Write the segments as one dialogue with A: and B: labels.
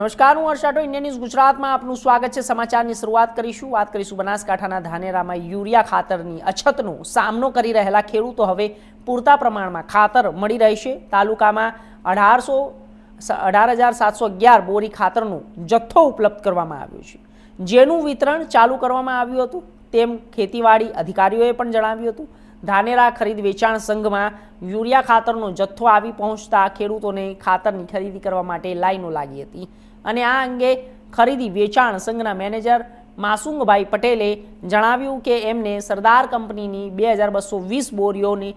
A: નમસ્કાર, હું હર્ષાટો India news ગુજરાતમાં આપનું સ્વાગત છે। સમાચારની શરૂઆત કરીશું। વાત કરીશું બનાસકાંઠાના ધાનેરામાં યુરિયા ખાતરની અછતનો સામનો કરી રહેલા ખેડૂતો હવે પૂરતા પ્રમાણમાં ખાતર મળી રહેશે। તાલુકામાં 18,711 બોરી ખાતરનો જથ્થો ઉપલબ્ધ કરવામાં આવ્યો છે, જેનું વિતરણ ચાલુ કરવામાં આવ્યું હતું તેમ ખેતીવાડી અધિકારીઓએ પણ જણાવ્યું હતું। ધાનેરા ખરીદ વેચાણ સંઘમાં યુરિયા ખાતરનો જથ્થો આવી પહોંચતા ખેડૂતોને ખાતરની ખરીદી કરવા માટે લાઈનો લાગી હતી અને આ અંગે ખરીદી વેચાણ સંઘના મેનેજર માસુંગભાઈ પટેલે જણાવ્યું કે એમને સરદાર કંપનીની 2220 બોરીઓની,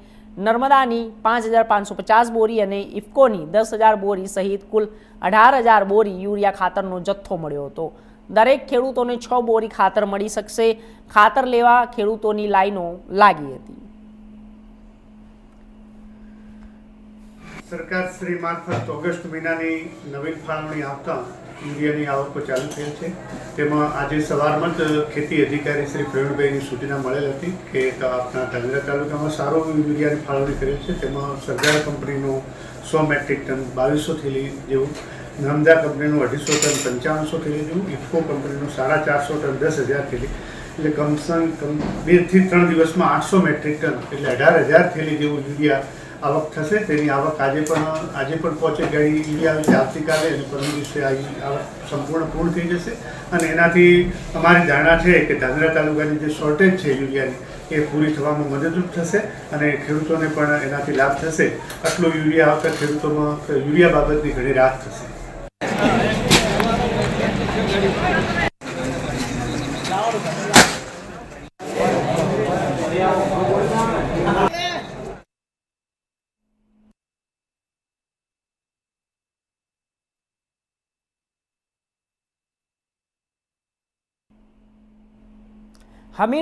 A: નર્મદાની 5550 બોરી અને ઇફકોની 10,000 બોરી સહિત કુલ 18,000 બોરી યુરિયા ખાતરનો જથ્થો મળ્યો હતો। દરેક ખેડૂતોને 6 બોરી ખાતર મળી શકશે। ખાતર લેવા ખેડૂતોની લાઈનો લાગી હતી।
B: સરકાર શ્રી મારફત ઓગસ્ટ મહિનાની નવીન ફાળવણી આવતા યુરિયાની આવકો ચાલુ થયેલ છે। તેમાં આજે સવારમાં જ ખેતી અધિકારી શ્રી પ્રવીણભાઈની સૂચના મળેલ હતી કે આપણા ધાનેરા તાલુકામાં સારો યુરિયાની ફાળવણી કરેલ છે। તેમાં સરદાર કંપનીનું 100 મેટ્રિક ટન 2200 થેલી જેવું, નર્મદા કંપનીનું 250 ટન 5500 થેલી જેવું, ઇફકો કંપનીનું 450 ટન 10,000 થેલી, એટલે કમસે કમ 2 થી 3 દિવસમાં 800 મેટ્રિક ટન એટલે 18,000 થેલી જેવું યુરિયા આવક થશે। તેની આવક આજે પણ પહોંચે ગાડી યુરિયા આવે છે। આવતીકાલે અને પરમ દિવસે આ આવક સંપૂર્ણ પૂર્ણ થઈ જશે અને એનાથી અમારી ધારણા છે કે ધાનેરા તાલુકાની જે શોર્ટેજ છે યુરિયાની એ પૂરી થવામાં મદદરૂપ થશે અને ખેડૂતોને પણ એનાથી લાભ થશે। આટલું યુરિયા આવતા ખેડૂતોમાં યુરિયા બાબતની ઘણી રાહત થશે।
A: હમીર